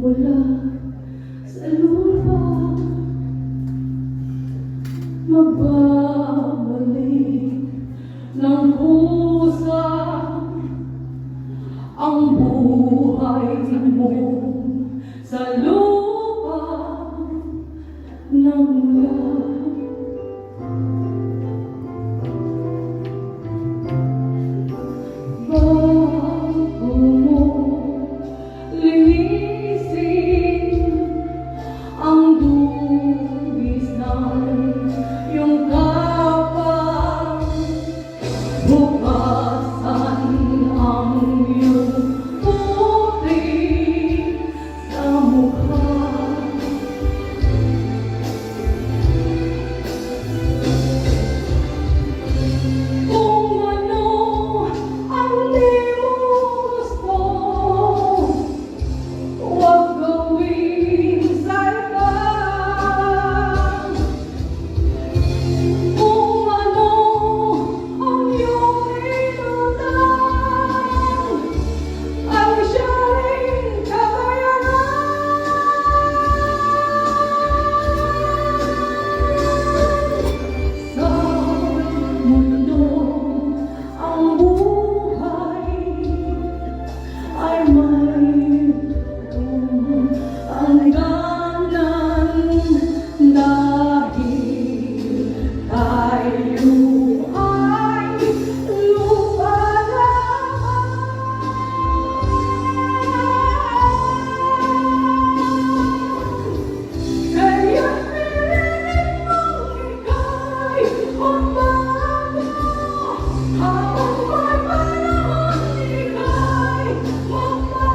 mula sa lupa, magbabalik ng pusa ang buhay mo sa lupa ng ulan. Bago mo linisin ang dugis ng iyong kapal, bukasan ang iyong puti sa mukha. Kung ano ang di mo gusto, huwag gawin sa iba. Kung ano ang iyong inutang, ay siya rin kabayaran. Sa mundo ang buhay ay mayroong hangganan, dahil tayo ay lupa lamang. Kaya't piliin mong ika'y magbago, habang may panahon ika'y magbago.